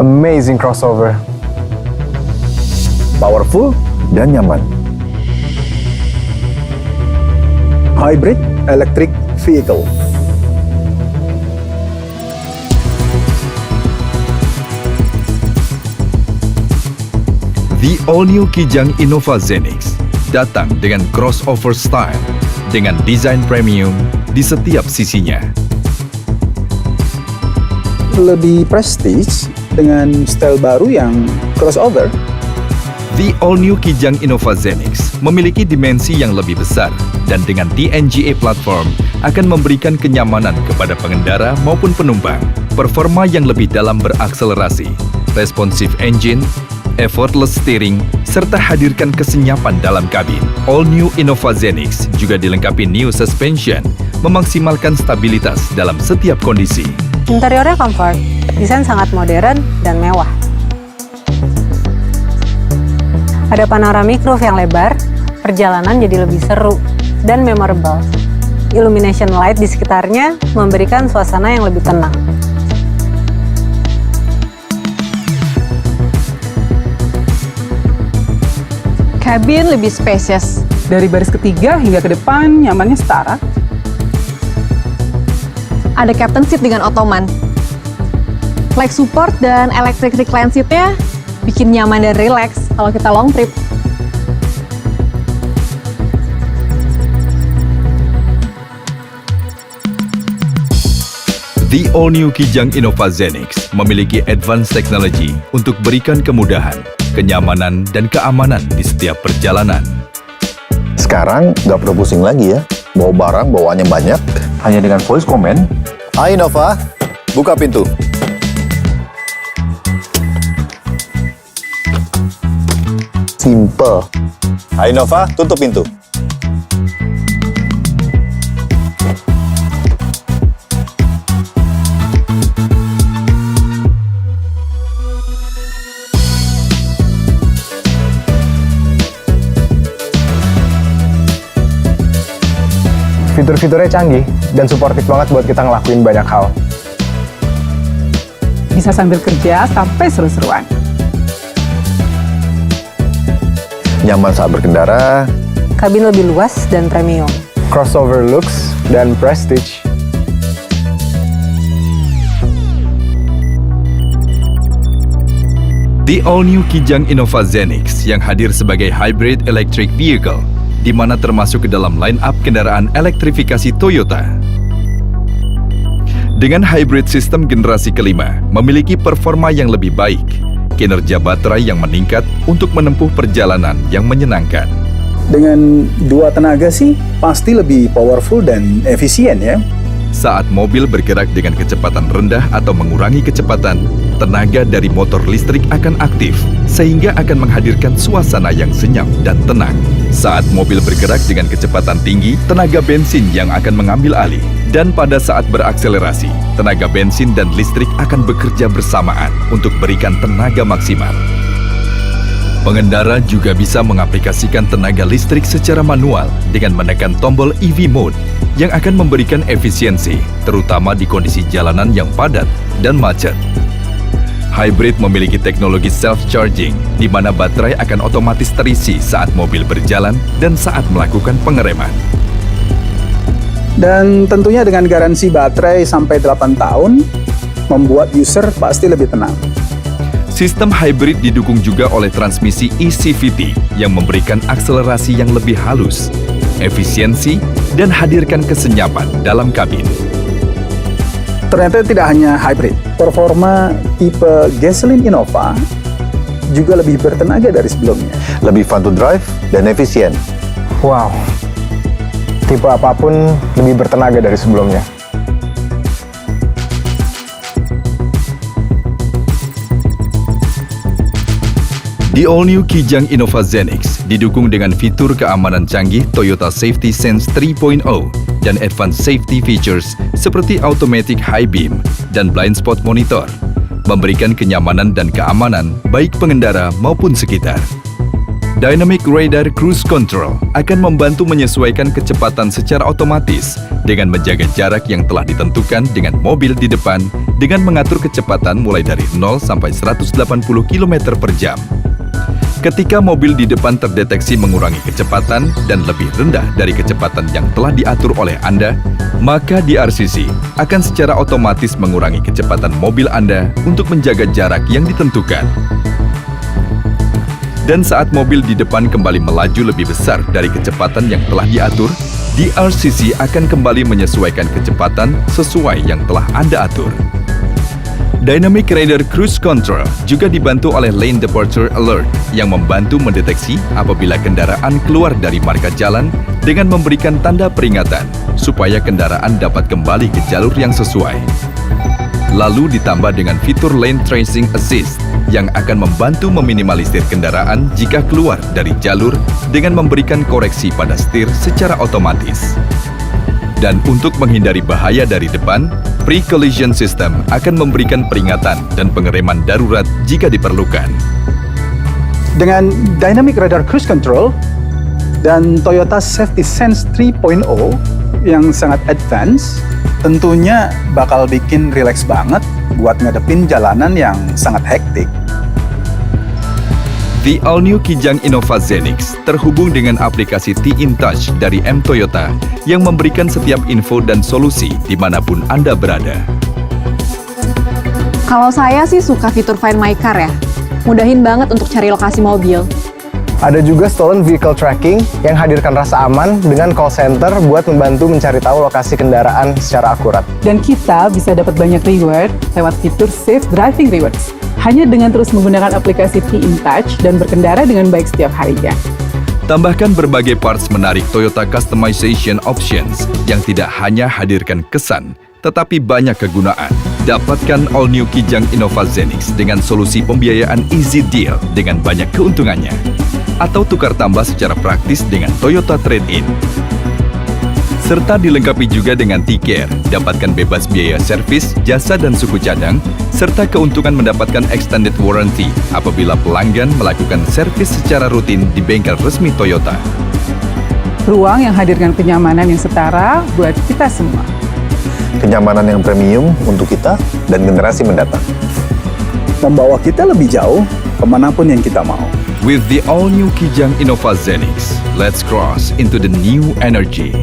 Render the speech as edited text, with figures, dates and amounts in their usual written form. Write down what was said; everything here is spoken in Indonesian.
Amazing crossover. Powerful dan nyaman. Hybrid electric vehicle. The all-new Kijang Innova Zenix datang dengan crossover style dengan desain premium di setiap sisinya. Lebih prestige dengan style baru yang crossover. The all-new Kijang Innova Zenix memiliki dimensi yang lebih besar dan dengan TNGA platform akan memberikan kenyamanan kepada pengendara maupun penumpang, performa yang lebih dalam berakselerasi, responsive engine, effortless steering, serta hadirkan kesenyapan dalam kabin. All new Innova Zenix juga dilengkapi new suspension, memaksimalkan stabilitas dalam setiap kondisi. Interiornya comfort, desain sangat modern dan mewah. Ada panoramic roof yang lebar, perjalanan jadi lebih seru dan memorable. Illumination light di sekitarnya memberikan suasana yang lebih tenang. Kabin lebih spacious. Dari baris ketiga hingga ke depan, nyamannya setara. Ada captain seat dengan ottoman. Leg support dan electric recline seat-nya bikin nyaman dan relax kalau kita long trip. The all-new Kijang Innova Zenix memiliki advanced technology untuk berikan kemudahan, kenyamanan, dan keamanan di setiap perjalanan. Sekarang nggak perlu pusing lagi ya. Bawa barang bawaannya banyak. Hanya dengan voice command. Hai Innova, buka pintu. Simple. Hai Innova, tutup pintu. Fitur-fiturnya canggih dan suportif banget buat kita ngelakuin banyak hal. Bisa sambil kerja sampai seru-seruan. Nyaman saat berkendara. Kabin lebih luas dan premium. Crossover looks dan prestige. The all-new Kijang Innova Zenix yang hadir sebagai hybrid electric vehicle, di mana termasuk ke dalam line-up kendaraan elektrifikasi Toyota. Dengan hybrid sistem generasi kelima, memiliki performa yang lebih baik, kinerja baterai yang meningkat untuk menempuh perjalanan yang menyenangkan. Dengan dua tenaga sih, pasti lebih powerful dan efisien ya. Saat mobil bergerak dengan kecepatan rendah atau mengurangi kecepatan, tenaga dari motor listrik akan aktif, sehingga akan menghadirkan suasana yang senyap dan tenang. Saat mobil bergerak dengan kecepatan tinggi, tenaga bensin yang akan mengambil alih. Dan pada saat berakselerasi, tenaga bensin dan listrik akan bekerja bersamaan untuk berikan tenaga maksimal. Pengendara juga bisa mengaplikasikan tenaga listrik secara manual dengan menekan tombol EV Mode yang akan memberikan efisiensi, terutama di kondisi jalanan yang padat dan macet. Hybrid memiliki teknologi self-charging, di mana baterai akan otomatis terisi saat mobil berjalan dan saat melakukan pengereman. Dan tentunya dengan garansi baterai sampai 8 tahun, membuat user pasti lebih tenang. Sistem hybrid didukung juga oleh transmisi eCVT yang memberikan akselerasi yang lebih halus, efisiensi, dan hadirkan kesenyapan dalam kabin. Ternyata tidak hanya hybrid, performa tipe gasoline Innova juga lebih bertenaga dari sebelumnya. Lebih fun to drive dan efisien. Wow, tipe apapun lebih bertenaga dari sebelumnya. The all-new Kijang Innova Zenix didukung dengan fitur keamanan canggih Toyota Safety Sense 3.0 dan advanced safety features seperti automatic high beam dan blind spot monitor, memberikan kenyamanan dan keamanan baik pengendara maupun sekitar. Dynamic Radar Cruise Control akan membantu menyesuaikan kecepatan secara otomatis dengan menjaga jarak yang telah ditentukan dengan mobil di depan dengan mengatur kecepatan mulai dari 0 sampai 180 km per jam. Ketika mobil di depan terdeteksi mengurangi kecepatan dan lebih rendah dari kecepatan yang telah diatur oleh Anda, maka DRCC akan secara otomatis mengurangi kecepatan mobil Anda untuk menjaga jarak yang ditentukan. Dan saat mobil di depan kembali melaju lebih besar dari kecepatan yang telah diatur, DRCC akan kembali menyesuaikan kecepatan sesuai yang telah Anda atur. Dynamic Radar Cruise Control juga dibantu oleh Lane Departure Alert yang membantu mendeteksi apabila kendaraan keluar dari marka jalan dengan memberikan tanda peringatan supaya kendaraan dapat kembali ke jalur yang sesuai. Lalu ditambah dengan fitur Lane Tracing Assist yang akan membantu meminimalisir kendaraan jika keluar dari jalur dengan memberikan koreksi pada setir secara otomatis. Dan untuk menghindari bahaya dari depan, Pre-Collision System akan memberikan peringatan dan pengereman darurat jika diperlukan. Dengan Dynamic Radar Cruise Control dan Toyota Safety Sense 3.0 yang sangat advance, tentunya bakal bikin rileks banget buat ngadepin jalanan yang sangat hektik. The all-new Kijang Innova Zenix terhubung dengan aplikasi T-InTouch dari M Toyota yang memberikan setiap info dan solusi dimanapun Anda berada. Kalau saya sih suka fitur Find My Car ya. Mudahin banget untuk cari lokasi mobil. Ada juga stolen vehicle tracking yang hadirkan rasa aman dengan call center buat membantu mencari tahu lokasi kendaraan secara akurat. Dan kita bisa dapat banyak reward lewat fitur Safe Driving Rewards. Hanya dengan terus menggunakan aplikasi T-InTouch dan berkendara dengan baik setiap harinya. Tambahkan berbagai parts menarik Toyota Customization Options yang tidak hanya hadirkan kesan, tetapi banyak kegunaan. Dapatkan All New Kijang Innova Zenix dengan solusi pembiayaan Easy Deal dengan banyak keuntungannya. Atau tukar tambah secara praktis dengan Toyota Trade-in. Serta dilengkapi juga dengan T-Care, dapatkan bebas biaya servis, jasa dan suku cadang, serta keuntungan mendapatkan extended warranty apabila pelanggan melakukan servis secara rutin di bengkel resmi Toyota. Ruang yang hadirkan kenyamanan yang setara buat kita semua. Kenyamanan yang premium untuk kita dan generasi mendatang. Membawa kita lebih jauh kemanapun yang kita mau. With the all-new Kijang Innova Zenix, let's cross into the new energy.